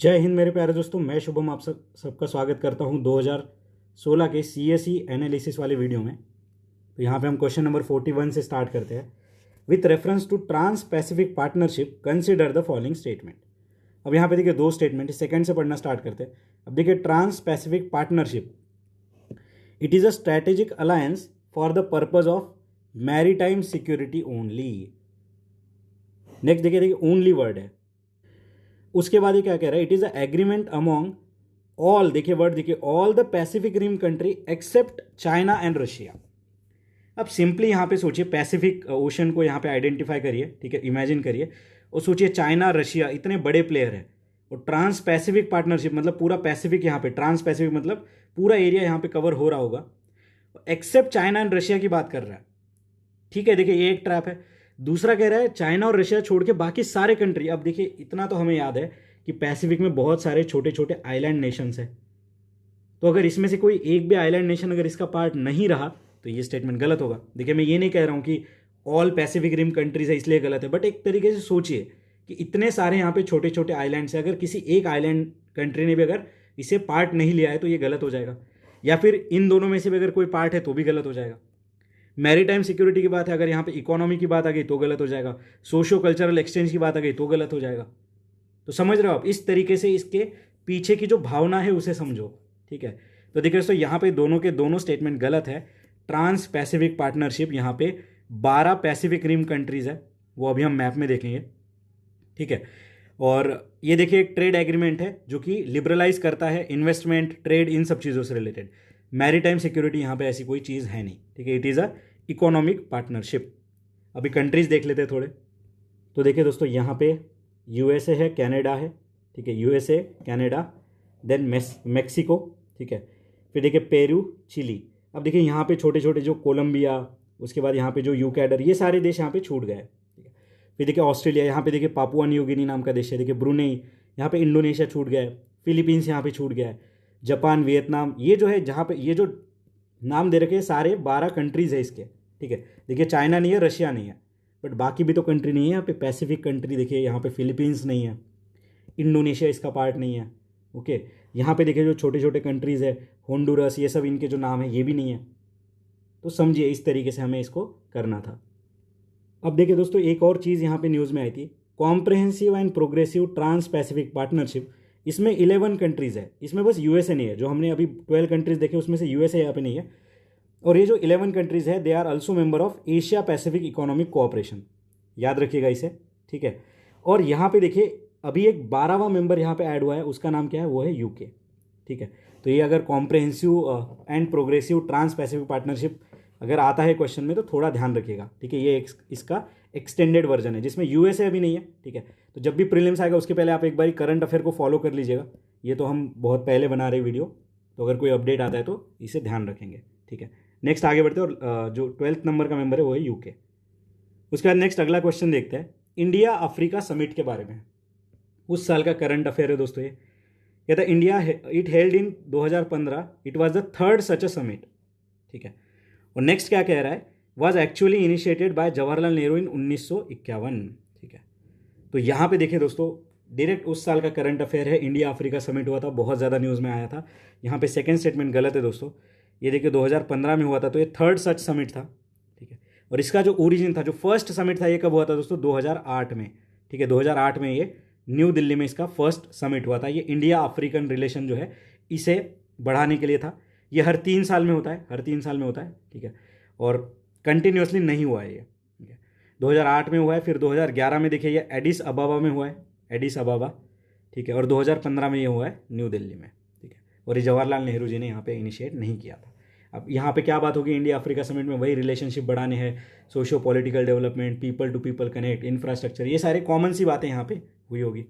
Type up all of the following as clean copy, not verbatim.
जय हिंद मेरे प्यारे दोस्तों, मैं शुभम आप सबका स्वागत करता हूं 2016 के सीएसई एनालिसिस वाले वीडियो में। तो यहाँ पे हम क्वेश्चन नंबर 41 से स्टार्ट करते हैं। With reference to Trans Pacific Partnership consider the following statement. अब यहाँ पे देखिए दो स्टेटमेंट, सेकंड से पढ़ना स्टार्ट करते हैं। अब देखिए Trans Pacific Partnership, it is a strategic alliance for the purpose of maritime security only. Next देखिए ओनली वर्ड है। उसके बाद ये क्या कह रहा है, it is a agreement among all, देखिए वर्ड देखिए, all the Pacific rim country except China and Russia. अब सिंपली यहाँ पे सोचिए, पैसिफिक ओशन को यहाँ पे आइडेंटिफाई करिए, ठीक है, इमेजिन करिए और सोचिए चाइना रशिया इतने बड़े प्लेयर है और ट्रांस पैसिफिक पार्टनरशिप मतलब पूरा पैसिफिक, यहाँ पे ट्रांस पैसिफिक मतलब पूरा एरिया यहाँ पे कवर हो रहा होगा, एक्सेप्ट चाइना एंड रशिया की बात कर रहा है। ठीक है, देखिए ये एक ट्रैप है। दूसरा कह रहा है चाइना और रशिया छोड़ के बाकी सारे कंट्री। अब देखिए इतना तो हमें याद है कि पैसिफिक में बहुत सारे छोटे छोटे आइलैंड नेशंस है, तो अगर इसमें से कोई एक भी आइलैंड नेशन अगर इसका पार्ट नहीं रहा तो ये स्टेटमेंट गलत होगा। देखिए मैं ये नहीं कह रहा हूं कि ऑल पैसिफिक रिम कंट्रीज है इसलिए गलत है, बट एक तरीके से सोचिए कि इतने सारे यहाँ पे छोटे छोटे आइलैंड्स है, अगर किसी एक आइलैंड कंट्री ने भी अगर इसे पार्ट नहीं लिया है तो ये गलत हो जाएगा, या फिर इन दोनों में से भी अगर कोई पार्ट है तो भी गलत हो जाएगा। मैरीटाइम सिक्योरिटी की बात है, अगर यहाँ पे इकोनॉमी की बात आ गई तो गलत हो जाएगा, सोशो कल्चरल एक्सचेंज की बात आ गई तो गलत हो जाएगा। तो समझ रहे हो आप, इस तरीके से इसके पीछे की जो भावना है उसे समझो। ठीक है, तो देखिए दोस्तों यहाँ पे दोनों के दोनों स्टेटमेंट गलत है। ट्रांस पैसिफिक पार्टनरशिप, यहाँ पे 12 पैसिफिक रिम कंट्रीज है, वो अभी हम मैप में देखेंगे। ठीक है, और ये देखिए एक ट्रेड एग्रीमेंट है जो कि लिबरलाइज करता है इन्वेस्टमेंट, ट्रेड, इन सब चीज़ों से रिलेटेड। मैरीटाइम सिक्योरिटी यहाँ पे ऐसी कोई चीज़ है नहीं। ठीक है, it is a economic partnership. अभी कंट्रीज देख लेते हैं थोड़े। तो देखिए दोस्तों यहाँ पे यूएसए है, कनाडा है, ठीक है, यूएसए, कनाडा, देन मेक्सिको, ठीक है, फिर देखिए पेरू, चिली। अब देखिए यहाँ पे छोटे छोटे जो कोलंबिया, उसके बाद यहाँ पे जो यूकैडर, ये सारे देश यहाँ पे छूट गए। ठीक है, फिर देखिए ऑस्ट्रेलिया, यहाँ पे देखिए पापुआ न्यू गिनी नाम का देश है, देखिए ब्रुनेई, यहाँ पे इंडोनेशिया छूट गया है, फिलीपींस यहाँ पे छूट गया है, जापान, वियतनाम, ये जो है जहाँ पे ये जो नाम दे रखे हैं सारे 12 कंट्रीज है इसके। ठीक है, देखिए चाइना नहीं है, रशिया नहीं है, बट बाकी भी तो कंट्री नहीं है यहाँ पे, पैसिफिक कंट्री देखिए, यहाँ पे फिलीपींस नहीं है, इंडोनेशिया इसका पार्ट नहीं है। ओके, यहाँ पे देखिए जो छोटे छोटे कंट्रीज़ है, होंडुरस, ये सब इनके जो नाम है ये भी नहीं है। तो समझिए इस तरीके से हमें इसको करना था। अब देखिए दोस्तों एक और चीज़ यहाँ पे न्यूज़ में आई थी, comprehensive and progressive Trans Pacific Partnership. इसमें 11 कंट्रीज़ है, इसमें बस यूएसए नहीं है। जो हमने अभी 12 कंट्रीज़ देखे उसमें से यूएसए यहाँ पे नहीं है। और ये जो 11 कंट्रीज़ है they are also member of Asia Pacific economic cooperation, याद रखिएगा इसे। ठीक है, और यहाँ पे देखिए अभी एक 12वां मेंबर यहाँ पे ऐड हुआ है, उसका नाम क्या है, वो है यूके। ठीक है, तो ये अगर comprehensive and progressive Trans Pacific Partnership अगर आता है क्वेश्चन में तो थोड़ा ध्यान रखिएगा। ठीक है, ये इसका एक्सटेंडेड वर्जन है जिसमें यूएसए अभी नहीं है। ठीक है, तो जब भी प्रीलिम्स आएगा उसके पहले आप एक बार करंट अफेयर को फॉलो कर लीजिएगा। ये तो हम बहुत पहले बना रहे वीडियो, तो अगर कोई अपडेट आता है तो इसे ध्यान रखेंगे। ठीक है, नेक्स्ट आगे बढ़ते हैं, और जो 12th नंबर का मेंबर है वो है यूके। उसके बाद नेक्स्ट अगला क्वेश्चन देखते हैं, इंडिया अफ्रीका समिट के बारे में। उस साल का करंट अफेयर है दोस्तों ये। कहता है India it held in 2015, it was the third such a summit. ठीक है, और नेक्स्ट क्या कह रहा है, was actually initiated by Jawaharlal Nehru in 1951। ठीक है, तो यहाँ पे देखिए दोस्तों डायरेक्ट उस साल का करंट अफेयर है, इंडिया अफ्रीका समिट हुआ था, बहुत ज़्यादा न्यूज़ में आया था। यहाँ पे सेकंड स्टेटमेंट गलत है दोस्तों, ये देखिए 2015 में हुआ था, तो ये थर्ड सच समिट था। ठीक है, और इसका जो ओरिजिन था, जो फर्स्ट समिट था, ये कब हुआ था दोस्तों, 2008 में। ठीक है, 2008 में ये न्यू दिल्ली में इसका फर्स्ट समिट हुआ था। ये इंडिया अफ्रीकन रिलेशन जो है इसे बढ़ाने के लिए था। ये हर 3 साल में होता है, हर 3 साल में होता है। ठीक है, और कंटिन्यूसली नहीं हुआ है ये। ठीक है, 2008 में हुआ है, फिर 2011 में देखिए ये एडिस अबाबा में हुआ है, एडिस अबाबा। ठीक है, और 2015 में ये हुआ है न्यू दिल्ली में। ठीक है, और ये जवाहरलाल नेहरू जी ने यहाँ पे इनिशिएट नहीं किया था। अब यहाँ पे क्या बात होगी, इंडिया अफ्रीका समिट में वही रिलेशनशिप बढ़ाने हैं, socio political development, people to people connect, infrastructure, ये सारे कॉमन सी बातें यहाँ पे हुई होगी।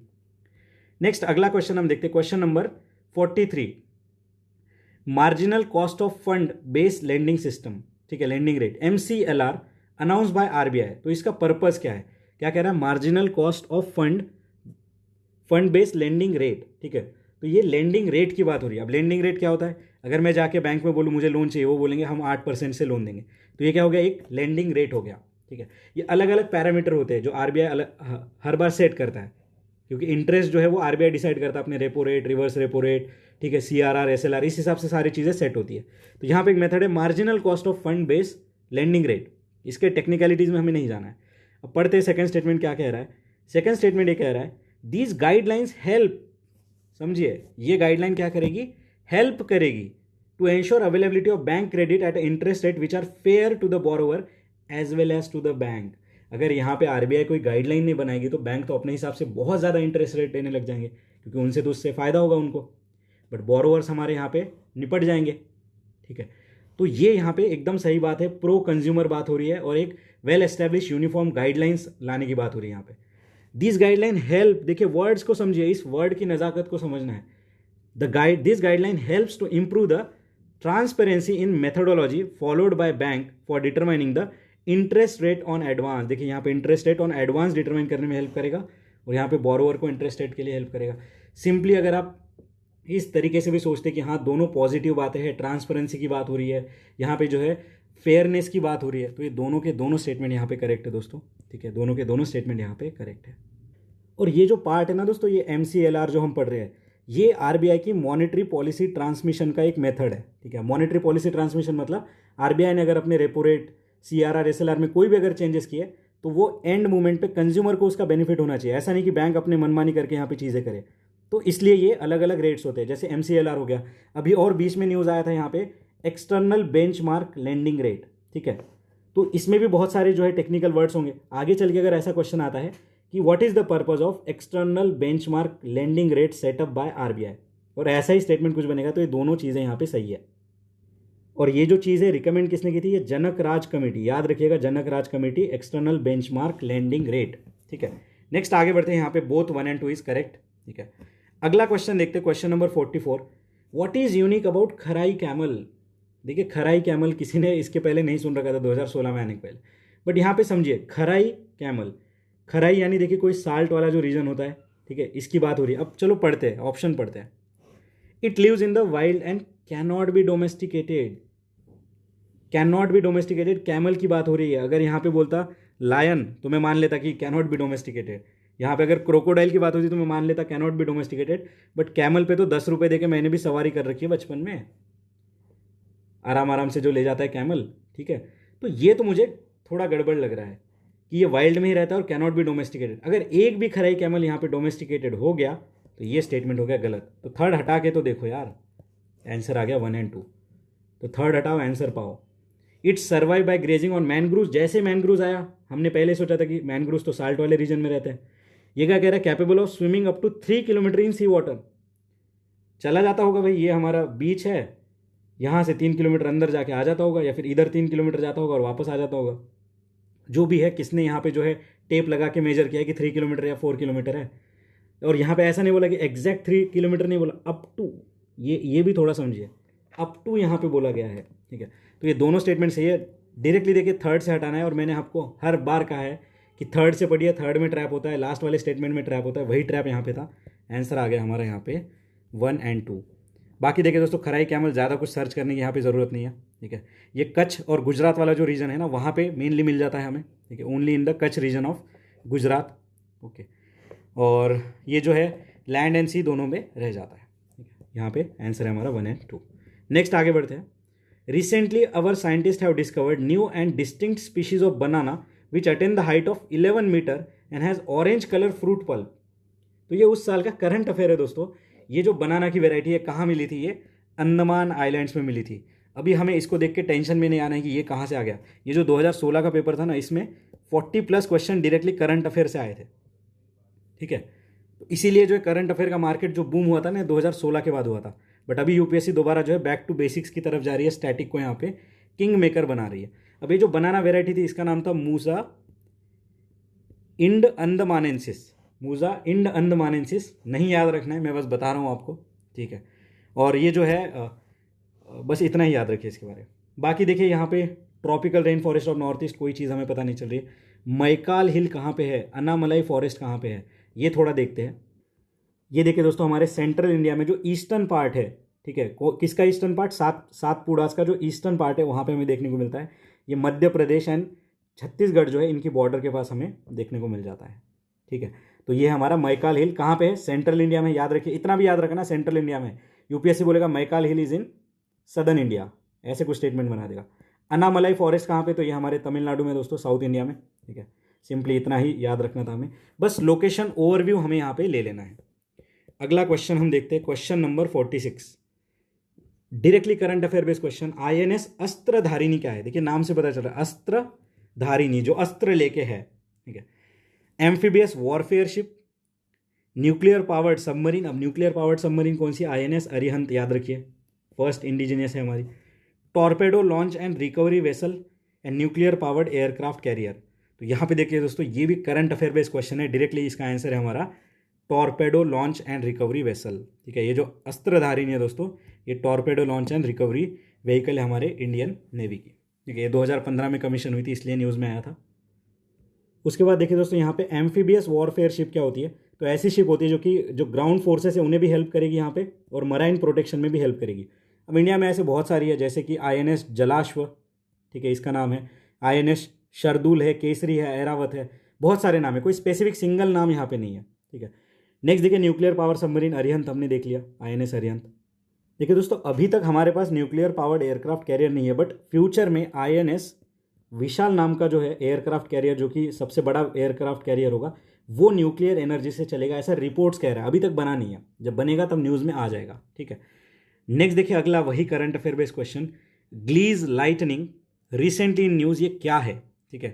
नेक्स्ट अगला क्वेश्चन हम देखते हैं, question number 43, marginal cost of fund based lending system. ठीक है, lending rate MCLR announce bye RBI। तो इसका पर्पस क्या है, क्या कह रहा है, marginal cost of fund based lending rate. ठीक है, तो ये लेंडिंग रेट की बात हो रही है। अब लेंडिंग रेट क्या होता है, अगर मैं जाके बैंक में बोलूँ मुझे लोन चाहिए, वो बोलेंगे हम 8% से लोन देंगे, तो ये क्या हो गया, एक लेंडिंग रेट हो गया। ठीक है, ये अलग अलग पैरामीटर होते हैं जो RBI हर बार सेट करता है। क्योंकि इंटरेस्ट जो है वो आरबीआई डिसाइड करता है, अपने repo rate, reverse repo rate, ठीक है, सीआरआर, एसएलआर, इस हिसाब से सारी चीज़ें सेट होती है। तो यहाँ पे एक मेथड है marginal cost of fund base lending rate. इसके टेक्निकलिटीज़ में हमें नहीं जाना है। अब पढ़ते हैं सेकंड स्टेटमेंट क्या कह रहा है। सेकंड स्टेटमेंट ये कह रहा है दीज गाइडलाइंस हेल्प, समझिए ये गाइडलाइन क्या करेगी, हेल्प करेगी to ensure availability of bank credit at interest rate which are fair to the borrower as well as to the bank. अगर यहाँ पे आरबीआई कोई गाइडलाइन नहीं बनाएगी तो बैंक तो अपने हिसाब से बहुत ज़्यादा इंटरेस्ट रेट देने लग जाएंगे, क्योंकि उनसे तो उससे फ़ायदा होगा उनको, बट बोरोवर्स हमारे यहाँ पे निपट जाएंगे। ठीक है, तो ये यहाँ पे एकदम सही बात है, प्रो कंज्यूमर बात हो रही है और एक वेल एस्टेब्लिश यूनिफॉर्म गाइडलाइंस लाने की बात हो रही है यहाँ पे। दिस गाइडलाइन हेल्प, देखिए वर्ड्स को समझिए, इस वर्ड की नज़ाकत को समझना है। This guideline helps to improve the transparency in methodology followed by bank for determining the interest rate on advance. देखिए यहाँ पे interest rate on advance determine करने में हेल्प करेगा और यहाँ पे बोरोवर को इंटरेस्ट रेट के लिए हेल्प करेगा। सिंपली अगर आप इस तरीके से भी सोचते कि हाँ दोनों पॉजिटिव बातें हैं, ट्रांसपेरेंसी की बात हो रही है, यहाँ पे जो है फेयरनेस की बात हो रही है, तो ये दोनों के दोनों स्टेटमेंट यहाँ पे करेक्ट है दोस्तों। ठीक है, दोनों के दोनों स्टेटमेंट यहाँ पे करेक्ट है। और ये जो पार्ट है ना दोस्तों, ये MCLR जो हम पढ़ रहे हैं, ये आरबीआई की मॉनेटरी पॉलिसी ट्रांसमिशन का एक मेथड है। ठीक है, मॉनेटरी पॉलिसी ट्रांसमिशन मतलब आरबीआई ने अगर अपने रेपो रेट, सीआरआर, एसएलआर में कोई भी अगर चेंजेस किए तो वो एंड मोमेंट पे कंज्यूमर को उसका बेनिफिट होना चाहिए। ऐसा नहीं कि बैंक अपने मनमानी करके यहाँ पे चीज़ें करे, तो इसलिए ये अलग अलग रेट्स होते हैं। जैसे MCLR हो गया, अभी और बीच में न्यूज़ आया था यहाँ पे एक्सटर्नल बेंचमार्क लेंडिंग रेट। ठीक है, तो इसमें भी बहुत सारे जो है टेक्निकल वर्ड्स होंगे। आगे चल के अगर ऐसा क्वेश्चन आता है कि what is the purpose of external benchmark lending rate setup by RBI, और ऐसा ही स्टेटमेंट कुछ बनेगा, तो ये दोनों चीज़ें यहाँ पे सही है। और ये जो चीज़ है रिकमेंड किसने की थी, ये जनक राज कमेटी, याद रखिएगा, Janak Raj committee, external benchmark lending rate. ठीक है, नेक्स्ट आगे बढ़ते हैं। यहाँ पे बोथ 1 और 2 इज करेक्ट। ठीक है, अगला क्वेश्चन देखते हैं, question number 44। What is unique about Kharai camel. देखिए खराई कैमल किसी ने इसके पहले नहीं सुन रखा था 2016 में आने के पहले, बट यहाँ पे समझिए खराई कैमल, खराई यानी देखिए कोई साल्ट वाला जो रीजन होता है। ठीक है, इसकी बात हो रही है। अब चलो पढ़ते हैं, ऑप्शन पढ़ते हैं। It lives in the wild and can not be domesticated. Can not be domesticated, camel की बात हो रही है। अगर यहाँ पे बोलता लायन तो मैं मान लेता कि कैन नॉट बी डोमेस्टिकेटेड। यहाँ पे अगर क्रोकोडाइल की बात होती तो मैं मान लेता can not be domesticated, but camel पे तो 10 रुपये दे के मैंने भी सवारी कर रखी है बचपन में, आराम आराम से जो ले जाता है कैमल। ठीक है, तो ये तो मुझे थोड़ा गड़बड़ लग रहा है कि ये वाइल्ड में ही रहता है और कैन नॉट बी डोमेस्टिकेटेड। अगर एक भी खराई कैमल यहाँ पे डोमेस्टिकेटेड हो गया तो ये स्टेटमेंट हो गया गलत। तो थर्ड हटा के तो देखो यार, आंसर आ गया 1 और 2, तो थर्ड हटाओ, आंसर पाओ। It's survive by grazing on mangroves. जैसे मैनग्रूव्स आया, हमने पहले सोचा था कि मैनग्रूव्स तो साल्ट वाले रीजन में रहते हैं। ये क्या कह रहा है, capable of swimming up to 3 kilometre in sea water. चला जाता होगा भाई, ये हमारा बीच है, यहाँ से 3 किलोमीटर अंदर जाके आ जाता होगा, या फिर इधर 3 किलोमीटर जाता होगा और वापस आ जाता होगा। जो भी है, किसने यहाँ पे जो है टेप लगा के मेजर किया है कि 3 किलोमीटर या 4 किलोमीटर है। और यहाँ पे ऐसा नहीं बोला कि एग्जैक्ट 3 किलोमीटर नहीं बोला, अप टू, ये भी थोड़ा समझिए, अप टू यहाँ पे बोला गया है। ठीक है, तो ये दोनों स्टेटमेंट सही है। डायरेक्टली देखिए थर्ड से हटाना है, और मैंने आपको हर बार कहा है कि थर्ड से पढ़िए, थर्ड में ट्रैप होता है, लास्ट वाले स्टेटमेंट में ट्रैप होता है, वही ट्रैप यहाँ पे था। आंसर आ गया हमारा यहाँ पे 1 और 2। बाकी देखिए दोस्तों, खराई कैमल ज़्यादा कुछ सर्च करने की यहाँ पे ज़रूरत नहीं है। ठीक है, ये कच्छ और गुजरात वाला जो रीजन है ना, वहाँ पे मेनली मिल जाता है हमें। ठीक है, only in the Kutch region of Gujarat. Okay, और ये जो है लैंड एंड सी दोनों में रह जाता है। ठीक है, यहाँ पे आंसर है हमारा 1 और 2। नेक्स्ट आगे बढ़ते हैं। Recently our scientist have discovered new and distinct species of banana which attain the height of 11 metre and has orange colour fruit pulp. तो ये उस साल का करंट अफेयर है दोस्तों। ये जो बनाना की वेराइटी है कहाँ मिली थी, ये अंडमान आइलैंड्स में मिली थी। अभी हमें इसको देख के टेंशन में नहीं आना है कि ये कहाँ से आ गया। ये जो 2016 का पेपर था ना, इसमें 40+ क्वेश्चन डायरेक्टली करंट अफेयर से आए थे। ठीक है, तो इसीलिए जो है करंट अफेयर का मार्केट जो बूम हुआ था ना 2016 के बाद हुआ था। बट अभी यूपीएससी दोबारा जो है बैक टू बेसिक्स की तरफ जा रही है, स्टैटिक को यहाँ पे किंग मेकर बना रही है। अब ये जो बनाना वेराइटी थी, इसका नाम था मूसा इंड अंदमानेंसिस। मूसा इंड अंदमानेंसिस, नहीं याद रखना है, मैं बस बता रहा हूँ आपको। ठीक है, और ये जो है बस इतना ही याद रखिए इसके बारे में। बाकी देखिए यहाँ पे tropical rain forest of north east, कोई चीज़ हमें पता नहीं चल रही है। मैकाल हिल कहाँ पे है, अन्नामलाई फॉरेस्ट कहाँ पे है, ये थोड़ा देखते हैं। ये देखिए दोस्तों, हमारे सेंट्रल इंडिया में जो ईस्टर्न पार्ट है, ठीक है, किसका ईस्टर्न पार्ट, सातपुड़ास का जो ईस्टर्न पार्ट है, वहाँ पे हमें देखने को मिलता है। ये मध्य प्रदेश एंड छत्तीसगढ़ जो है, इनकी बॉर्डर के पास हमें देखने को मिल जाता है। ठीक है, तो ये हमारा मैकाल हिल कहाँ पे है, सेंट्रल इंडिया में। याद रखिए, इतना भी याद रखना सेंट्रल इंडिया में। यूपीएससी बोलेगा मैकाल हिल इज इन सदर्न इंडिया, ऐसे कुछ स्टेटमेंट बना देगा। अन्नामलाई फॉरेस्ट कहाँ पे, तो ये हमारे तमिलनाडु में दोस्तों, साउथ इंडिया में। ठीक है, सिंपली इतना ही याद रखना था हमें, बस लोकेशन ओवरव्यू हमें यहाँ पे ले लेना है। अगला क्वेश्चन हम देखते हैं, question number 46, directly current affair based question. INS Astradharini क्या है, देखिए नाम से पता चल रहा है, अस्त्रधारिणी, जो अस्त्र लेके है। ठीक है, amphibious warfare ship, nuclear powered submarine. अब न्यूक्लियर पावर्ड सबमरीन कौन सी, आईएनएस अरिहंत, याद रखिए, फर्स्ट इंडिजिनियस है हमारी। Torpedo launch and recovery vessel and nuclear powered aircraft carrier. तो यहाँ पे देखिए दोस्तों, ये भी करंट अफेयर बेस्ड क्वेश्चन है, डायरेक्टली इसका आंसर है हमारा torpedo launch and recovery vessel. ठीक है, ये जो अस्त्रधारिणी है दोस्तों, ये torpedo launch and recovery vehicle है हमारे इंडियन नेवी की। ठीक है, ये 2015 में कमीशन हुई थी, इसलिए न्यूज़ में आया था। उसके बाद देखिए दोस्तों, यहाँ पे एम्फीबियस वॉरफेयर शिप क्या होती है, तो ऐसी शिप होती है जो कि जो ग्राउंड फोर्सेस है उन्हें भी हेल्प करेगी यहाँ पे, और मराइन प्रोटेक्शन में भी हेल्प करेगी। अब इंडिया में ऐसे बहुत सारी है, जैसे कि आईएनएस जलाश्व, ठीक है, इसका नाम है। आईएनएस शरदूल है, केसरी है, ऐरावत है, बहुत सारे नाम है, कोई स्पेसिफिक सिंगल नाम यहाँ पे नहीं है। ठीक है, नेक्स्ट देखिए, न्यूक्लियर पावर सबमरीन अरिहंत हमने देख लिया, आईएनएस अरिहंत। देखिए दोस्तों, अभी तक हमारे पास न्यूक्लियर पावर्ड एयरक्राफ्ट कैरियर नहीं है, बट फ्यूचर में आईएनएस विशाल नाम का जो है एयरक्राफ्ट कैरियर, जो कि सबसे बड़ा एयरक्राफ्ट कैरियर होगा, वो न्यूक्लियर एनर्जी से चलेगा, ऐसा रिपोर्ट्स कह रहा है। अभी तक बना नहीं है, जब बनेगा तब न्यूज़ में आ जाएगा। ठीक है, नेक्स्ट देखिए, अगला वही current affair based question, glees lightning recently in news, ये क्या है। ठीक है,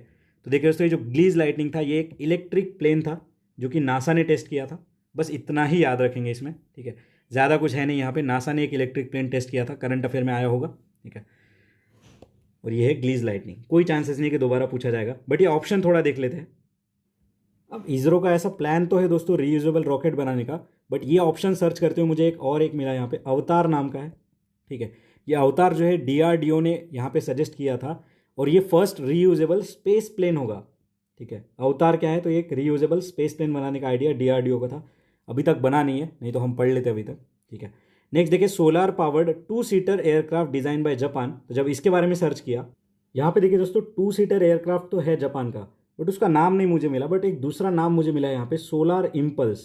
तो देखिए दोस्तों, ये जो ग्लीज लाइटनिंग था, ये एक इलेक्ट्रिक प्लेन था जो कि नासा ने टेस्ट किया था, बस इतना ही याद रखेंगे इसमें। ठीक है, ज़्यादा कुछ है नहीं यहाँ पे, नासा ने एक इलेक्ट्रिक प्लेन टेस्ट किया था, करंट अफेयर में आया होगा। ठीक है, और ये है ग्लीज लाइटनिंग, कोई चांसेस नहीं कि दोबारा पूछा जाएगा, बट ये ऑप्शन थोड़ा देख लेते हैं। अब इसरो का ऐसा प्लान तो है दोस्तों रीयूजेबल रॉकेट बनाने का, बट ये ऑप्शन सर्च करते हुए मुझे एक मिला यहाँ पे, अवतार नाम का है। ठीक है, ये अवतार जो है डीआरडीओ ने यहाँ पे सजेस्ट किया था, और ये फर्स्ट रीयूजेबल स्पेस प्लेन होगा। ठीक है, अवतार क्या है, तो ये एक रीयूजेबल स्पेस प्लेन बनाने का आइडिया डीआरडीओ का था, अभी तक बना नहीं है, नहीं तो हम पढ़ लेते अभी तक। ठीक है, नेक्स्ट देखिए, solar powered 2 seater aircraft design by Japan. तो जब इसके बारे में सर्च किया, यहाँ पे देखिए दोस्तों, 2 सीटर एयरक्राफ्ट तो है जापान का, बट उसका नाम नहीं मुझे मिला, बट एक दूसरा नाम मुझे मिला है यहाँ पे, सोलर इम्पल्स।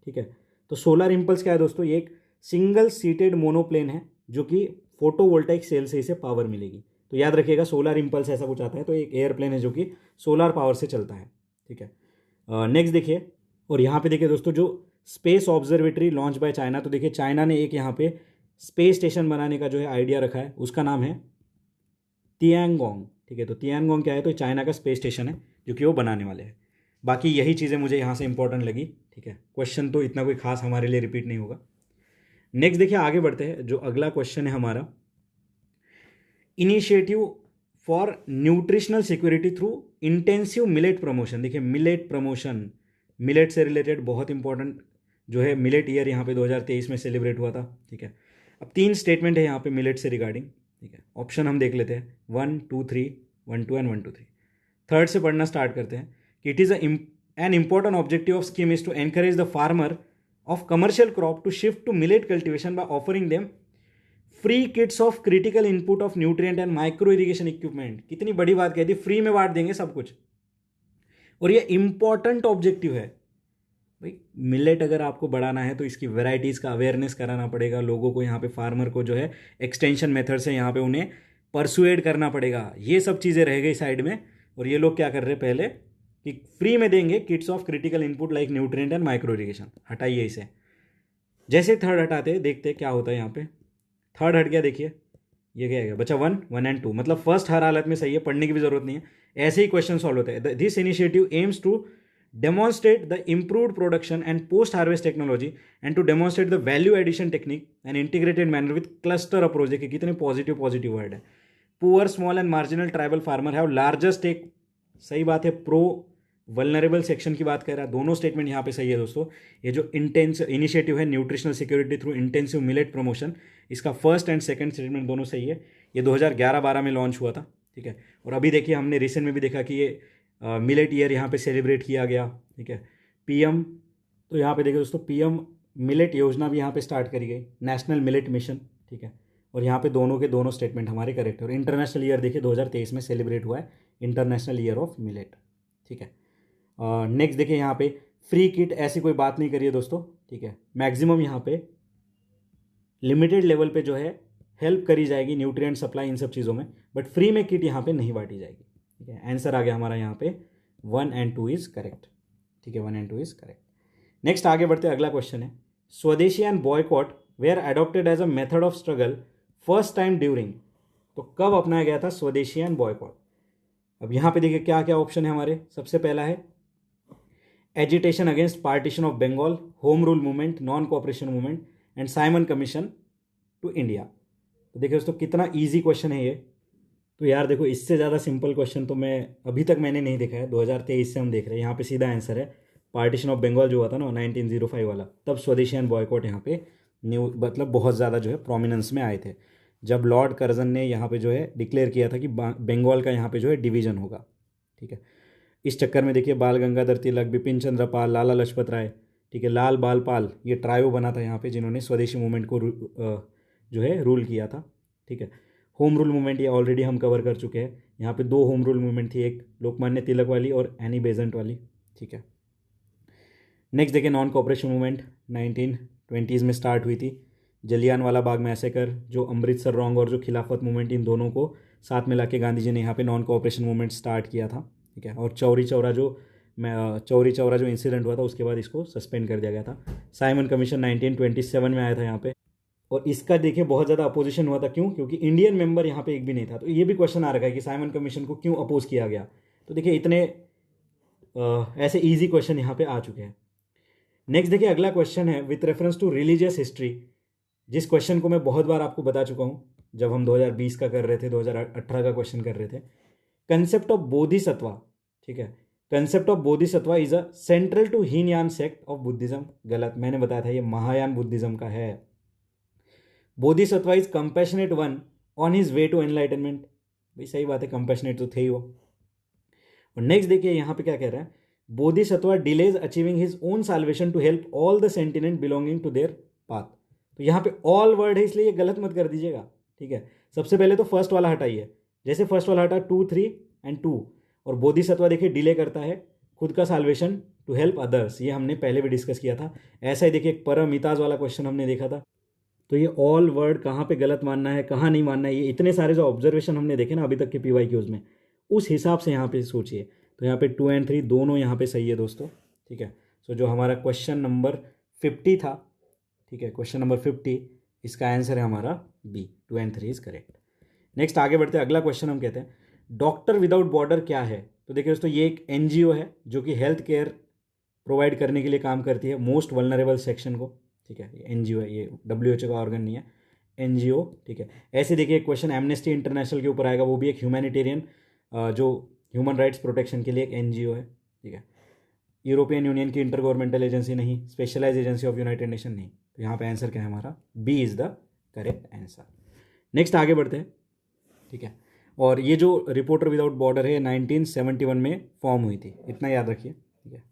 ठीक है, तो सोलर इम्पल्स क्या है दोस्तों, ये एक सिंगल सीटेड मोनोप्लेन है, जो कि फोटोवोल्टाइक सेल से इसे पावर मिलेगी। तो याद रखिएगा, सोलर इम्पल्स ऐसा कुछ आता है, तो एक एयरप्लेन है जो कि सोलर पावर से चलता है। ठीक है, नेक्स्ट देखिए, और यहाँ पे देखिए दोस्तों, जो space observatory launch by China, तो देखिए चाइना ने एक यहाँ पे स्पेस स्टेशन बनाने का जो है आइडिया रखा है, उसका नाम है तियांगोंग। ठीक है, तो तियांगोंग क्या है, तो चाइना का स्पेस स्टेशन है जो कि वो बनाने वाले हैं। बाकी यही चीज़ें मुझे यहाँ से इंपॉर्टेंट लगी। ठीक है, क्वेश्चन तो इतना कोई खास हमारे लिए रिपीट नहीं होगा। नेक्स्ट देखिए, आगे बढ़ते हैं, जो अगला क्वेश्चन है हमारा, initiative for nutritional security through intensive millet promotion. देखिए, मिलेट प्रमोशन, मिलेट से रिलेटेड बहुत इंपॉर्टेंट जो है, मिलेट ईयर यहाँ पे 2023 में सेलिब्रेट हुआ था। ठीक है, अब 3 स्टेटमेंट है यहाँ पे मिलेट से रिगार्डिंग। ठीक है, ऑप्शन हम देख लेते हैं, 1 2 3, 1 2 एंड 1 2 3। थर्ड से पढ़ना स्टार्ट करते हैं कि it is an important objective of scheme is to encourage the farmer of commercial crop to shift to millet cultivation by offering them free kits of critical input of nutrient and micro irrigation equipment. कितनी बड़ी बात कह दी, free में बांट देंगे सब कुछ, और ये इंपॉर्टेंट ऑब्जेक्टिव है भाई। मिलेट अगर आपको बढ़ाना है तो इसकी वेराइटीज़ का अवेयरनेस कराना पड़ेगा लोगों को, यहाँ पे फार्मर को जो है एक्सटेंशन मेथड से यहाँ पे उन्हें परसुएड करना पड़ेगा। ये सब चीज़ें रह गई साइड में, और ये लोग क्या कर रहे हैं पहले कि फ्री में देंगे kits of critical input like nutrient and micro irrigation. हटाइए इसे, जैसे थर्ड हटाते हैं देखते हैं क्या होता है यहाँ पे। थर्ड हट गया, देखिए ये क्या है, बचा 1 1 एंड 2, मतलब फर्स्ट हर हालत में सही है, पढ़ने की भी जरूरत नहीं है, ऐसे ही क्वेश्चन सॉल्व होते हैं। This initiative aims to demonstrate the improved production and post harvest technology and to demonstrate the value addition technique and integrated manner with cluster approach। देखिए कितने पॉजिटिव वर्ड है। Poor small and marginal tribal farmer have largest take, सही बात है, pro vulnerable section की बात कर रहा है, दोनों स्टेटमेंट यहाँ पे सही है दोस्तों। ये जो इनिशिएटिव है nutritional security through intensive millet promotion, इसका फर्स्ट एंड सेकंड स्टेटमेंट दोनों सही है। ये 2011-12 में लॉन्च हुआ था। ठीक है, और अभी देखिए हमने रिसेंट में भी देखा कि ये मिलेट ईयर यहाँ पे सेलिब्रेट किया गया। ठीक है, पीएम, तो यहाँ पे देखिए दोस्तों पीएम मिलेट योजना भी यहाँ पे स्टार्ट करी गई, नेशनल मिलेट मिशन। ठीक है, और यहाँ पे दोनों के दोनों स्टेटमेंट हमारे करेक्ट है। और इंटरनेशनल ईयर देखिए 2023 में सेलिब्रेट हुआ है, इंटरनेशनल ईयर ऑफ मिलेट। ठीक है, नेक्स्ट देखिए यहाँ पे फ्री किट ऐसी कोई बात नहीं करिए दोस्तों, ठीक है। मैक्सिमम यहाँ पे लिमिटेड लेवल पे जो है हेल्प करी जाएगी न्यूट्रिएंट सप्लाई इन सब चीज़ों में, बट फ्री में किट यहाँ पे नहीं बांटी जाएगी, ठीक है। आंसर आ गया हमारा यहाँ पे 1 and 2 इज करेक्ट, ठीक है, 1 and 2 इज करेक्ट। नेक्स्ट आगे बढ़ते, अगला क्वेश्चन है Swadeshi and boycott were adopted as a method of struggle first time during. तो कब अपनाया गया था स्वदेशी एंड बॉयकॉट? अब यहाँ पे देखिए क्या क्या ऑप्शन है हमारे। सबसे पहला है agitation against partition of Bengal, home rule movement, non cooperation movement and Simon commission to India. तो देखिए दोस्तों कितना इजी क्वेश्चन है ये। तो यार देखो इससे ज़्यादा सिंपल क्वेश्चन तो मैं अभी तक मैंने नहीं देखा है। 2023 से हम देख रहे हैं, यहाँ पे सीधा आंसर है पार्टीशन ऑफ बंगाल जो हुआ था ना 1905 वाला, तब स्वदेशी एंड बॉयकॉट यहाँ पे न्यू मतलब बहुत ज़्यादा जो है प्रोमिनेंस में आए थे, जब लॉर्ड कर्जन ने यहाँ पे जो है डिक्लेयर किया था कि बंगाल का यहाँ पे जो है डिवीज़न होगा, ठीक है। इस चक्कर में देखिए बाल गंगाधर तिलक, बिपिन चंद्र पाल, लाला लजपत राय, ठीक है, लाल बाल पाल, ये ट्रायो बना था यहाँ पे जिन्होंने स्वदेशी मूवमेंट को जो है रूल किया था, ठीक है। होम रूल मूवमेंट ये ऑलरेडी हम कवर कर चुके हैं। यहाँ पे 2 होम रूल मूवमेंट थी, एक लोकमान्य तिलक वाली और एनी बेजेंट वाली, ठीक है। नेक्स्ट देखिए नॉन कोऑपरेशन मूवमेंट 1920s में स्टार्ट हुई थी। जलियांवाला बाग मैसेकर, जो अमृतसर रॉन्ग और जो खिलाफत मूवमेंट, इन दोनों को साथ में लाके गांधी जी ने यहाँ पे नॉन कोऑपरेशन मूवमेंट स्टार्ट किया था, ठीक है। और चौरी चौरा जो इंसिडेंट हुआ था उसके बाद इसको सस्पेंड कर दिया गया था। साइमन कमीशन 1927 में आया था यहाँ पे, और इसका देखिए बहुत ज़्यादा अपोजिशन हुआ था। क्यों? क्योंकि इंडियन मेंबर यहाँ पे एक भी नहीं था। तो ये भी क्वेश्चन आ रखा है कि साइमन कमीशन को क्यों अपोज किया गया। तो देखिए इतने ऐसे इजी क्वेश्चन यहाँ पे आ चुके हैं। नेक्स्ट देखिए अगला क्वेश्चन है with reference to religious history, जिस क्वेश्चन को मैं बहुत बार आपको बता चुका हूँ जब हम 2020 का कर रहे थे, 2018 का क्वेश्चन कर रहे थे। कंसेप्ट ऑफ बोधिसत्वा, ठीक है, concept of Bodhisattva is a central to Hinayana sect of Buddhism. गलत, मैंने बताया था ये महायान बुद्धिज्म का है। Bodhisattva is compassionate one on his way to enlightenment. भाई सही बात है, कंपैशनेट तो थे ही वो। और नेक्स्ट देखिए यहाँ पे क्या कह रहा है, Bodhisattva delays achieving his own salvation to help all the sentient belonging to their path. तो यहाँ पे ऑल वर्ड है इसलिए ये गलत मत कर दीजिएगा, ठीक है। सबसे पहले तो फर्स्ट वाला हटाइए, जैसे फर्स्ट वाला हटा 2, 3 and 2, और बोधिसत्वा देखिए डिले करता है खुद का साल्वेशन टू हेल्प अदर्स, ये हमने पहले भी डिस्कस किया था। ऐसा ही देखिए एक परमिताज वाला क्वेश्चन हमने देखा था। तो ये ऑल वर्ड कहाँ पे गलत मानना है कहाँ नहीं मानना है, ये इतने सारे जो ऑब्जर्वेशन हमने देखे ना अभी तक के PYQs में, उस हिसाब से यहाँ पे सोचिए। तो यहाँ पे 2 and 3 दोनों यहाँ पे सही है दोस्तों, ठीक है। सो जो हमारा क्वेश्चन नंबर 50 था, ठीक है, क्वेश्चन नंबर 50, इसका आंसर है हमारा b, 2 and 3 is correct. Next आगे बढ़ते हैं, अगला क्वेश्चन हम कहते हैं डॉक्टर विदाउट बॉर्डर क्या है। तो देखिए दोस्तों ये एक NGO है जो कि हेल्थ केयर प्रोवाइड करने के लिए काम करती है मोस्ट वल्नरेबल सेक्शन को, ठीक है। ये NGO है, ये WHO का ऑर्गन नहीं है, NGO, ठीक है। ऐसे देखिए क्वेश्चन एमनेस्टी इंटरनेशनल के ऊपर आएगा, वो भी एक ह्यूमैनिटेरियन जो ह्यूमन राइट्स प्रोटेक्शन के लिए एक NGO है, ठीक है। यूरोपियन यूनियन की इंटर गवर्नमेंटल एजेंसी नहीं, specialise agency of United Nation नहीं। तो यहाँ पे आंसर क्या है हमारा, b is the correct answer. Next आगे बढ़ते हैं, ठीक है। और ये जो रिपोर्टर विदाउट बॉर्डर है 1971 में फॉर्म हुई थी, इतना याद रखिए, ठीक है।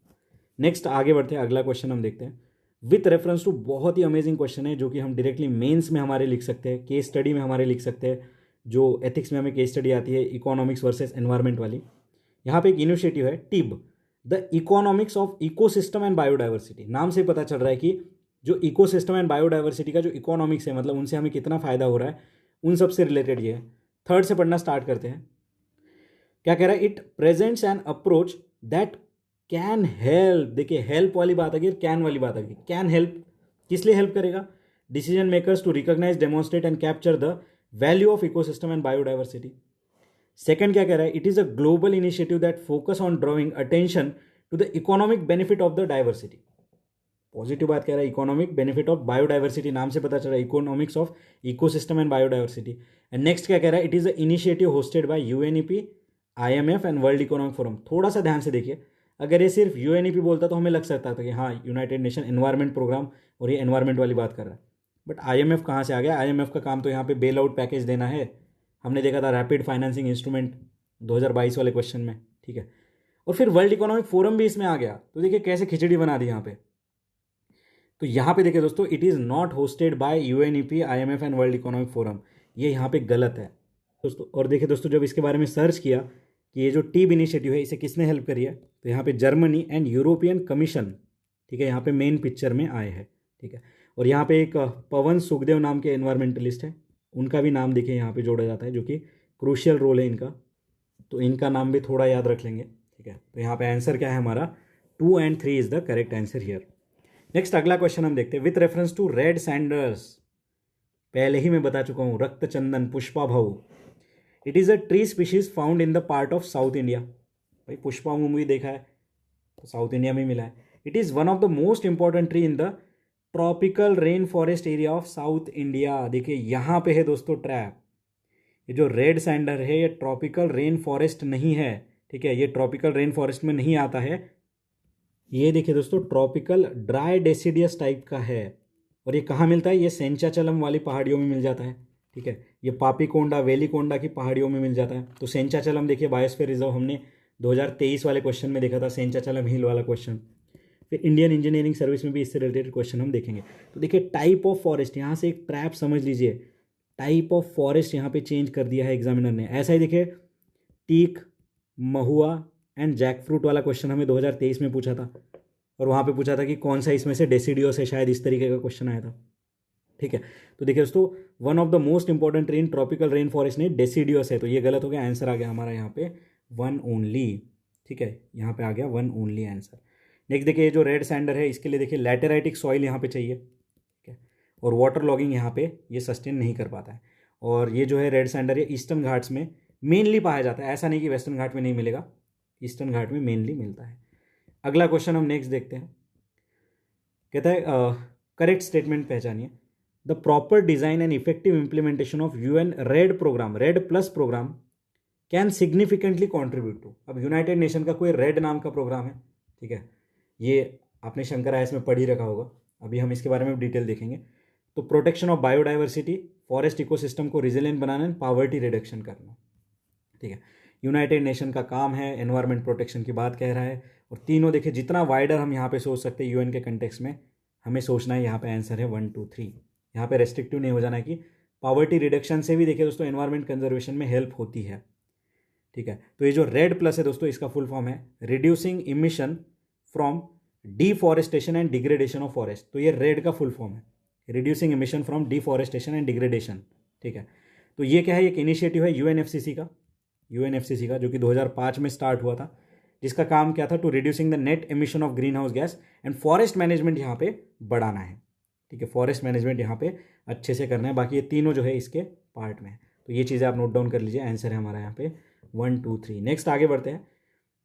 नेक्स्ट आगे बढ़ते हैं, अगला क्वेश्चन हम देखते हैं विथ रेफरेंस टू, बहुत ही अमेजिंग क्वेश्चन है जो कि हम डायरेक्टली मेंस में हमारे लिख सकते हैं, केस स्टडी में हमारे लिख सकते हैं। जो एथिक्स में हमें केस स्टडी आती है इकोनॉमिक्स वर्सेस एनवायरमेंट वाली, यहाँ पे एक इनिशिएटिव है टिब, the economics of ecosystem and biodiversity. नाम से पता चल रहा है कि जो इकोसिस्टम एंड बायोडाइवर्सिटी का जो इकोनॉमिक्स है, मतलब उनसे हमें कितना फ़ायदा हो रहा है, उन सब से रिलेटेड ये है। थर्ड से पढ़ना स्टार्ट करते हैं। क्या कह रहा है, it presents an approach that can help. देखिए हेल्प वाली बात आ गई, कैन वाली बात आ गई। कैन हेल्प किस लिए हेल्प करेगा, decision makers to recognise, demonstrate and capture the value of ecosystem and biodiversity. Second क्या कह रहा है, it is a global initiative that focus on drawing attention to the economic benefit of the diversity. Positive बात कह रहा है, economic benefit of biodiversity, नाम से पता चल रहा है economics of ecosystem and biodiversity. And next क्या कह रहा है, it is a initiative hosted by UNEP, IMF and world economic forum. थोड़ा सा ध्यान से देखिए, अगर ये सिर्फ UNEP बोलता तो हमें लग सकता था कि हाँ यूनाइटेड नेशन एनवायरमेंट प्रोग्राम और ये एनवायरमेंट वाली बात कर रहा है, बट IMF कहाँ से आ गया। IMF का काम तो यहाँ पे बेल आउट पैकेज देना है, हमने देखा था रैपिड फाइनेंसिंग इंस्ट्रूमेंट 2022 वाले क्वेश्चन में, ठीक है। और फिर वर्ल्ड इकोनॉमिक फोरम भी इसमें आ गया, तो देखिए कैसे खिचड़ी बना दी यहाँ पे। तो यहाँ पे देखिए दोस्तों, it is not hosted by UNEP, IMF and world economic forum, ये यहाँ पे गलत है दोस्तों। और देखिए दोस्तों, जब इसके बारे में सर्च किया कि ये जो टीब इनिशिएटिव है इसे किसने हेल्प करी है, तो यहाँ पे जर्मनी एंड यूरोपियन कमीशन ठीक है, यहाँ पे मेन पिक्चर में आए हैं, ठीक है। और यहाँ पे एक पवन सुखदेव नाम के एनवायरमेंटलिस्ट है, उनका भी नाम देखिए यहाँ पे जोड़ा जाता है, जो कि क्रूशियल रोल है इनका, तो इनका नाम भी थोड़ा याद रख लेंगे, ठीक है। तो यहाँ पे आंसर क्या है हमारा, 2 and 3 is the correct answer here. Next अगला क्वेश्चन हम देखते हैं, with reference to red sanders, पहले ही मैं बता चुका हूँ, रक्त चंदन, पुष्पा भाऊ, it is a tree species found in the part of south India. भाई पुष्पा मूवी देखा है तो साउथ इंडिया में मिला है। It is one of the most important tree in the tropical rain forest area of south India. देखिए यहाँ पे है दोस्तों ट्रैप, ये जो रेड सैंडर है ये ट्रॉपिकल रेन फॉरेस्ट नहीं है, ठीक है, ये ट्रॉपिकल रेन फॉरेस्ट में नहीं आता है। ये देखिए दोस्तों ट्रॉपिकल ड्राई डेसिडियस टाइप का है, और ये कहाँ मिलता है, ये सेंचाचलम वाली पहाड़ियों में मिल जाता है, ठीक है। ये पापीकोंडा, वेलीकोंडा की पहाड़ियों में मिल जाता है। तो सेंचाचलम देखिए बायोस्फीयर रिजर्व हमने 2023 वाले क्वेश्चन में देखा था, सेंचाचलम हिल वाला क्वेश्चन। फिर इंडियन इंजीनियरिंग सर्विस में भी इससे रिलेटेड क्वेश्चन हम देखेंगे। तो देखिए टाइप ऑफ फॉरेस्ट, यहाँ से एक ट्रैप समझ लीजिए, टाइप ऑफ फॉरेस्ट यहाँ पे चेंज कर दिया है एग्जामिनर ने। ऐसा ही देखिए teak, mahua and jackfruit वाला क्वेश्चन हमें 2023 में पूछा था, और वहाँ पे पूछा था कि कौन सा इसमें से डेसिडियोस है, शायद इस तरीके का क्वेश्चन आया था, ठीक है। तो देखिए दोस्तों one of the most important tree in tropical rain forest नहीं, डेसिडियोस है, तो ये गलत हो गया, आंसर आ गया हमारा यहाँ पे 1 ओनली, ठीक है, यहाँ पे आ गया 1 ओनली आंसर। नेक्स्ट देखिए जो रेड सैंडर है इसके लिए देखिए लैटेराइटिक सॉइल यहाँ पे चाहिए, ठीक है, और वाटर लॉगिंग यहाँ पे ये सस्टेन नहीं कर पाता है। और ये जो है रेड सैंडर ये ईस्टर्न घाट्स में मेनली पाया जाता है, ऐसा नहीं कि वेस्टर्न घाट में नहीं मिलेगा, ईस्टर्न घाट में मेनली मिलता है। अगला क्वेश्चन हम नेक्स्ट देखते हैं, कहता है करेक्ट स्टेटमेंट पहचानिए, the proper design and effective implementation of UN REDD programme, REDD plus programme can significantly contribute to. अब यूनाइटेड नेशन का कोई रेड नाम का प्रोग्राम है, ठीक है, ये आपने शंकर आईएएस में पढ़ ही रखा होगा, अभी हम इसके बारे में डिटेल देखेंगे। तो protection of biodiversity, forest ecosystem को रिजिलेंट बनाना एंड पॉवर्टी रिडक्शन करना, ठीक है, यूनाइटेड नेशन का काम है, एनवायरमेंट प्रोटेक्शन की बात कह रहा है। और तीनों देखिए जितना वाइडर हम यहाँ पे सोच सकते हैं यूएन के कंटेक्स में, हमें सोचना है, यहाँ पे आंसर है 1 2 3। यहाँ पे रेस्ट्रिक्टिव नहीं हो जाना है कि पॉवर्टी रिडक्शन से भी देखिए दोस्तों एनवायरमेंट कंजर्वेशन में हेल्प होती है, ठीक है। तो ये जो रेड प्लस है दोस्तों इसका फुल फॉर्म है reducing emission from deforestation and degradation of forest. तो ये रेड का फुल फॉर्म है, reducing emission from deforestation and degradation, ठीक है। तो ये क्या है, एक इनिशिएटिव है यूएनएफसीसी का, जो कि 2005 में स्टार्ट हुआ था, जिसका काम क्या था, to reducing the net emission of greenhouse gas and forest management यहाँ पे बढ़ाना है, ठीक है, फॉरेस्ट मैनेजमेंट यहाँ पे अच्छे से करना है। बाकी ये तीनों जो है इसके पार्ट में है, तो ये चीज़ें आप नोट डाउन कर लीजिए, आंसर है हमारा यहाँ पे 1 2 3। नेक्स्ट आगे बढ़ते हैं,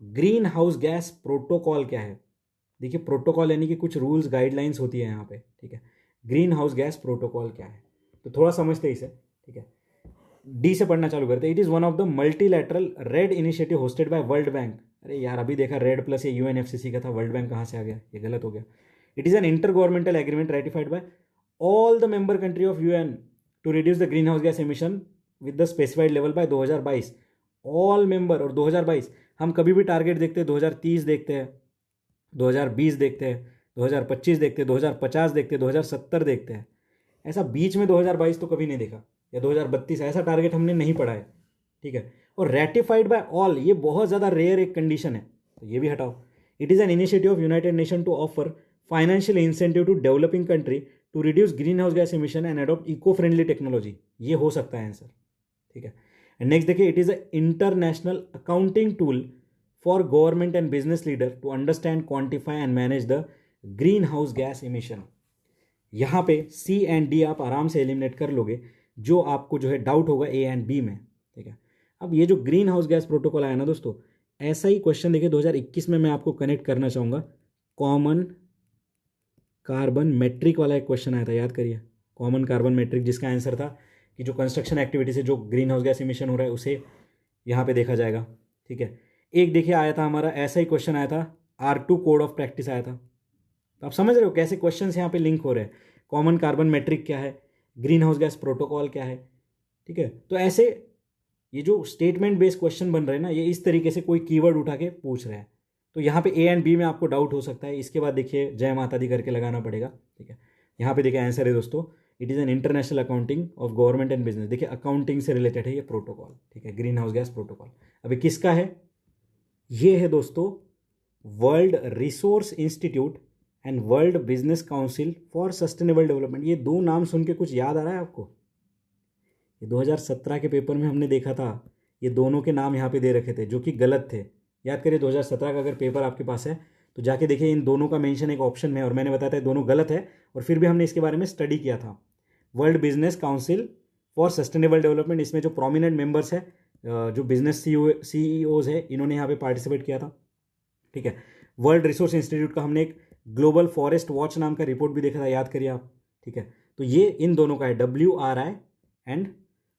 ग्रीन हाउस गैस प्रोटोकॉल क्या है। देखिए प्रोटोकॉल यानी कि कुछ रूल्स गाइडलाइंस होती है यहाँ पे, ठीक है। ग्रीन हाउस गैस प्रोटोकॉल क्या है, तो थोड़ा समझते हैं इसे, ठीक है। डी से पढ़ना चालू करते हैं। It is one of the multilateral red initiative hosted by world bank. अरे यार अभी देखा रेड प्लस ये यूएनएफसीसी का था, वर्ल्ड बैंक कहाँ से आ गया, ये गलत हो गया। It is an intergovernmental agreement ratified by all the member country of UN to reduce the greenhouse gas emission with the specified level by 2022। All member, और 2022 हम कभी भी टारगेट देखते हैं 2030 देखते हैं, 2020 देखते हैं, 2025 देखते हैं, 2050 देखते हैं, 2070 देखते हैं, ऐसा बीच में 2022 तो कभी नहीं देखा, या 2032 ऐसा टारगेट हमने नहीं पढ़ा है, ठीक है। और रेटिफाइड बाय ऑल, ये बहुत ज़्यादा रेयर एक कंडीशन है, तो ये भी हटाओ। It is an initiative of United Nation to offer financial incentive to developing country to reduce greenhouse gas emission and adopt eco friendly technology. ये हो सकता है आंसर, ठीक है। एंड नेक्स्ट देखिए, it is a international accounting tool for government and business leader to understand, quantify and manage the greenhouse gas emission. यहाँ पे सी and D आप आराम से एलिमिनेट कर लोगे, जो आपको जो है डाउट होगा ए एंड बी में, ठीक है। अब ये जो ग्रीन हाउस गैस प्रोटोकॉल आया ना दोस्तों, ऐसा ही क्वेश्चन देखिए 2021 में मैं आपको कनेक्ट करना चाहूँगा, कॉमन कार्बन मैट्रिक वाला एक क्वेश्चन आया था, याद करिए, कॉमन कार्बन मैट्रिक, जिसका आंसर था कि जो कंस्ट्रक्शन एक्टिविटी से जो ग्रीन हाउस गैस इमिशन हो रहा है उसे यहाँ पे देखा जाएगा, ठीक है। एक देखिए आया था हमारा, ऐसा ही क्वेश्चन आया था, R2 कोड ऑफ प्रैक्टिस आया था। तो आप समझ रहे हो कैसे क्वेश्चंस यहाँ पे लिंक हो रहे हैं, कॉमन कार्बन मैट्रिक क्या है, ग्रीन हाउस गैस प्रोटोकॉल क्या है, ठीक है। तो ऐसे ये जो स्टेटमेंट बेस्ड क्वेश्चन बन रहे हैं ना, ये इस तरीके से कोई कीवर्ड उठा के पूछ रहे हैं। तो यहाँ पे ए एंड बी में आपको डाउट हो सकता है, इसके बाद देखिए जय माता दी करके लगाना पड़ेगा, ठीक है। यहाँ पे देखिए आंसर है दोस्तों, it is an international accounting of government and business. देखिए अकाउंटिंग से रिलेटेड है ये प्रोटोकॉल, ठीक है, ग्रीन हाउस गैस प्रोटोकॉल। अभी किसका है, ये है दोस्तों world resource institute and world business council for sustainable development. ये दो नाम सुन के कुछ याद आ रहा है आपको? ये 2017 के पेपर में हमने देखा था, ये दोनों के नाम यहाँ पे दे रखे थे जो कि गलत थे। याद करिए 2017 का अगर पेपर आपके पास है तो जाके देखिए, इन दोनों का मेंशन एक ऑप्शन में, और मैंने बताया था दोनों गलत है, और फिर भी हमने इसके बारे में स्टडी किया था। World business council for sustainable development, इसमें जो प्रोमिनेंट मेंबर्स है, जो बिजनेस CEOs है, इन्होंने यहाँ पे पार्टिसिपेट किया था। ठीक है। वर्ल्ड रिसोर्स इंस्टीट्यूट का हमने एक ग्लोबल फॉरेस्ट वॉच नाम का रिपोर्ट भी देखा था, याद करिए आप। ठीक है। तो ये इन दोनों का है, WRI and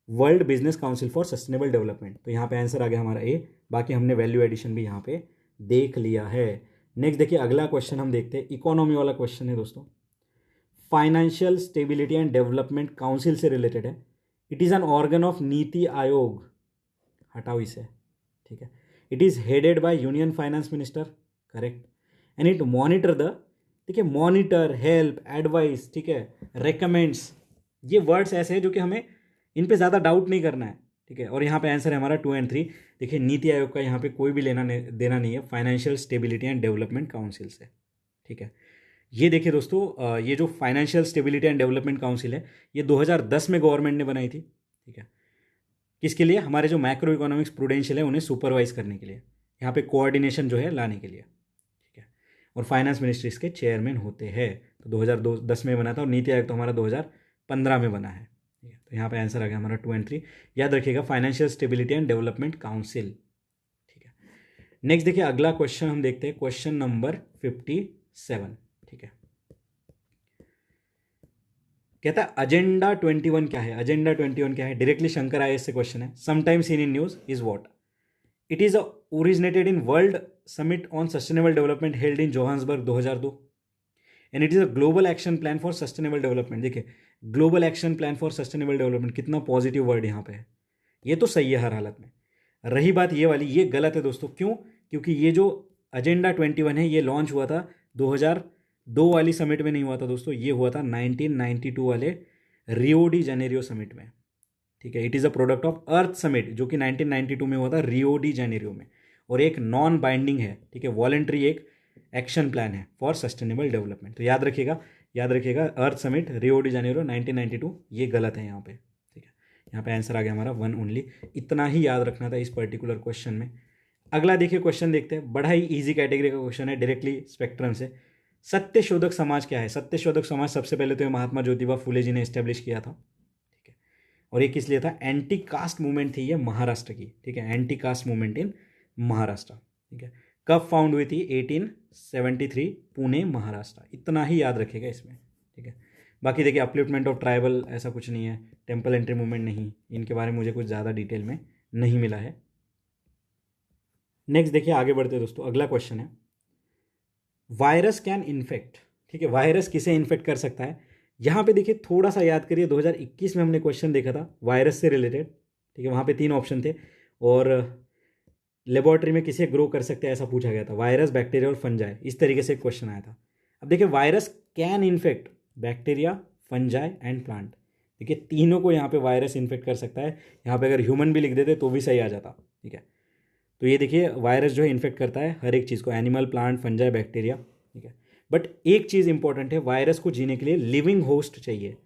world business council for sustainable development. तो यहाँ पे आंसर आ गया हमारा ए। बाकी हमने वैल्यू एडिशन भी यहाँ पे देख लिया है। नेक्स्ट देखिए, अगला क्वेश्चन हम देखते हैं, इकोनॉमी वाला क्वेश्चन है दोस्तों। Financial stability and development council से रिलेटेड है। It is an organ of NITI Aayog, हटाओ इसे। ठीक है। It is headed by union finance minister, correct. And it monitor the, ठीक है, मॉनिटर, हेल्प, एडवाइस, ठीक है, रेकमेंड्स, ये वर्ड्स ऐसे हैं जो कि हमें इन पे ज़्यादा डाउट नहीं करना है। ठीक है। और यहाँ पे आंसर है हमारा 2 और 3। देखिए नीति आयोग का यहाँ पे कोई भी देना नहीं है financial stability and development council से। ठीक है। ये देखिए दोस्तों, ये जो financial stability and development council है, ये 2010 में गवर्नमेंट ने बनाई थी। ठीक है। किसके लिए? हमारे जो मैक्रो इकोनॉमिक्स प्रूडेंशियल है उन्हें सुपरवाइज करने के लिए, यहाँ पे कोऑर्डिनेशन जो है लाने के लिए। ठीक है। और फाइनेंस मिनिस्ट्री इसके चेयरमैन होते हैं। तो 2010 में बना था, और नीति आयोग तो हमारा 2015 में बना है। ठीक है। तो यहाँ पे आंसर आ गया हमारा 2 और 3। याद रखिएगा, financial stability and development council. ठीक है। नेक्स्ट देखिए, अगला क्वेश्चन हम देखते हैं, क्वेश्चन नंबर 57। ठीक है। कहता है एजेंडा 21 क्या है? एजेंडा 21 क्या है? डायरेक्टली शंकर IAS से क्वेश्चन है। Sometime seen in news is what? It is originated in world summit on sustainable development held in Johannesburg 2002, and it is a global action plan for sustainable development. देखिए global action plan for sustainable development, कितना positive word यहाँ पे है। ये तो सही है हर हालत में। रही बात ये वाली, ये गलत है दोस्तों। क्यों? क्योंकि ये जो एजेंडा 21 है, ये लॉन्च हुआ था 2002 वाली समिट में नहीं हुआ था दोस्तों, ये हुआ था 1992 वाले रियो डी जेनेरियो समिट में। ठीक है। It is a product of earth summit, जो कि 1992 में हुआ था रियो डी जेनेरियो में, और एक नॉन बाइंडिंग है। ठीक है। वॉलेंट्री एक एक्शन प्लान है फॉर सस्टेनेबल डेवलपमेंट। तो याद रखिएगा अर्थ समिट रियो डी जेनेरियो 1992, ये गलत है यहाँ पे। ठीक है। यहाँ पे आंसर आ गया हमारा 1 ओनली। इतना ही याद रखना था इस पर्टिकुलर क्वेश्चन में। अगला देखिए क्वेश्चन देखते हैं, बड़ा ही ईजी कैटेगरी का क्वेश्चन है, डायरेक्टली स्पेक्ट्रम से। सत्यशोधक समाज क्या है? सत्यशोधक समाज सबसे पहले तो महात्मा ज्योतिबा फुले जी ने एस्टेब्लिश किया था। ठीक है। और ये किस लिए था? एंटी कास्ट मूवमेंट थी ये महाराष्ट्र की। ठीक है। Anti caste movement in Maharashtra. ठीक है। कब फाउंड हुई थी? 1873, पुणे महाराष्ट्र। इतना ही याद रखिएगा इसमें। ठीक है। बाकी देखिए अपलिफ्टमेंट ऑफ ट्राइबल ऐसा कुछ नहीं है, टेम्पल एंट्री मूवमेंट नहीं, इनके बारे में मुझे कुछ ज़्यादा डिटेल में नहीं मिला है। नेक्स्ट देखिए, आगे बढ़ते हैं दोस्तों। अगला क्वेश्चन है, वायरस कैन इन्फेक्ट। ठीक है। वायरस किसे इन्फेक्ट कर सकता है? यहाँ पे देखिए थोड़ा सा याद करिए, 2021 में हमने क्वेश्चन देखा था वायरस से रिलेटेड। ठीक है। वहाँ पे 3 ऑप्शन थे, और लेबोरेटरी में किसे ग्रो कर सकते हैं ऐसा पूछा गया था, वायरस, बैक्टीरिया और फंजाई, इस तरीके से क्वेश्चन आया था। अब देखिए virus can infect bacteria, fungi and plant. देखिए तीनों को यहाँ पे वायरस इन्फेक्ट कर सकता है। यहाँ पे अगर ह्यूमन भी लिख देते तो भी सही आ जाता। ठीक है। तो ये देखिए वायरस जो है इन्फेक्ट करता है हर एक चीज़ को, एनिमल, प्लांट, फंजाई, बैक्टीरिया। ठीक है। बट एक चीज़ इंपॉर्टेंट है, वायरस को जीने के लिए लिविंग होस्ट चाहिए।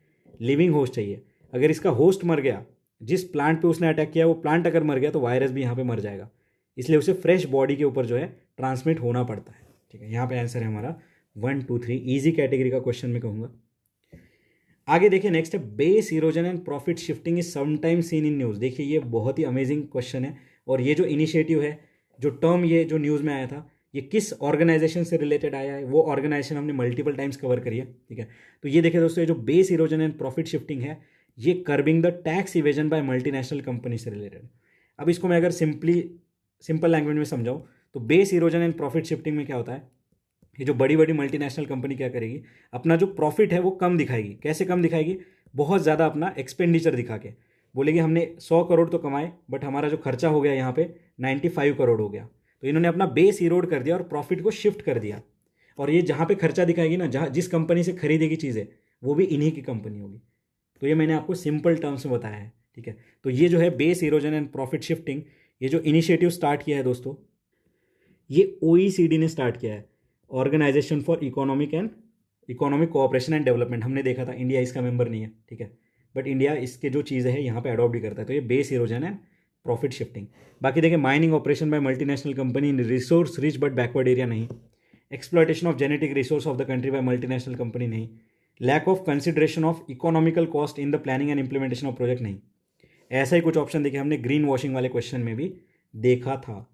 लिविंग होस्ट चाहिए। अगर इसका होस्ट मर गया, जिस प्लांट पे उसने अटैक किया वो प्लांट अगर मर गया तो वायरस भी यहाँ पे मर जाएगा। इसलिए उसे फ्रेश बॉडी के ऊपर जो है ट्रांसमिट होना पड़ता है। ठीक है। यहाँ पे आंसर है हमारा 1, 2, 3। ईजी कैटेगरी का क्वेश्चन मैं कहूँगा। आगे देखिए, नेक्स्ट है base erosion and profit shifting is sometimes seen in news. देखिए ये बहुत ही अमेजिंग क्वेश्चन है, और ये जो इनिशिएटिव है, जो टर्म ये जो न्यूज़ में आया था, ये किस ऑर्गेनाइजेशन से रिलेटेड आया है, वो ऑर्गेनाइजेशन हमने मल्टीपल टाइम्स कवर करी है। ठीक है। तो ये देखिए दोस्तों, ये जो base erosion and profit shifting है, ये curbing the tax evasion bye multinational company से रिलेटेड। अब इसको मैं अगर सिंपल लैंग्वेज में समझाऊँ तो base erosion and profit shifting में क्या होता है, ये जो बड़ी बड़ी मल्टीनेशनल कंपनी क्या करेगी, अपना जो प्रॉफिट है वो कम दिखाएगी। कैसे कम दिखाएगी? बहुत ज़्यादा अपना एक्सपेंडिचर दिखा के बोलेगी हमने 100 करोड़ तो कमाए, बट हमारा जो खर्चा हो गया यहाँ पे 95 करोड़ हो गया। तो इन्होंने अपना बेस इरोड कर दिया और प्रॉफिट को शिफ्ट कर दिया। और ये जहाँ पे खर्चा दिखाएगी ना, जहाँ जिस कंपनी से खरीदेगी चीज़ें, वो भी इन्हीं की कंपनी होगी। तो ये मैंने आपको सिंपल टर्म्स में बताया है। ठीक है। तो ये जो है base erosion and profit shifting, ये जो इनिशिएटिव स्टार्ट किया है दोस्तों, ये OECD ने स्टार्ट किया है। Organisation for economic cooperation and development, हमने देखा था इंडिया इसका मेंबर नहीं है, ठीक है, बट इंडिया इसके जो चीज़ें हैं यहाँ पे अडॉप्ट भी करता है, तो ये बेस इरोजन है, प्रॉफिट शिफ्टिंग। बाकी देखिए mining operation by multinational company in resource rich but backward area नहीं, exploitation of genetic resource of the country by multinational company नहीं, lack of consideration of economical cost in the planning and implementation of project नहीं। ऐसा ही कुछ option देखिए हमने green washing वाले question में भी देखा था।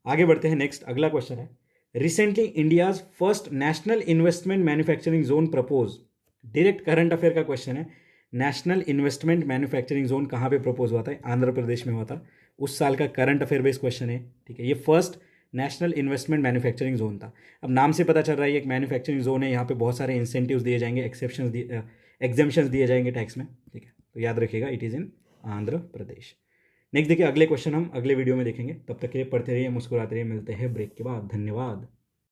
आगे बढ़ते हैं, नेक्स्ट अगला क्वेश्चन है, recently India's first national investment manufacturing zone propose. Direct current affair का क्वेश्चन है, नेशनल इन्वेस्टमेंट मैन्युफैक्चरिंग जोन कहाँ पे प्रपोज हुआ था? आंध्र प्रदेश में हुआ था, उस साल का करंट अफेयर बेस्ड क्वेश्चन है, ठीक है। ये first national investment manufacturing zone था। अब नाम से पता चल रहा है ये एक मैन्युफैक्चरिंग जोन है, यहाँ पे बहुत सारे इंसेंटिव्स दिए जाएंगे, एग्जेम्पशंस दिए जाएंगे टैक्स में, ठीक है, तो याद रखिएगा it is in Andhra Pradesh. Next देखिए अगले क्वेश्चन हम अगले वीडियो में देखेंगे, तब तक के लिए पढ़ते रहिए, मुस्कुराते रहिए, मिलते हैं ब्रेक के बाद, धन्यवाद।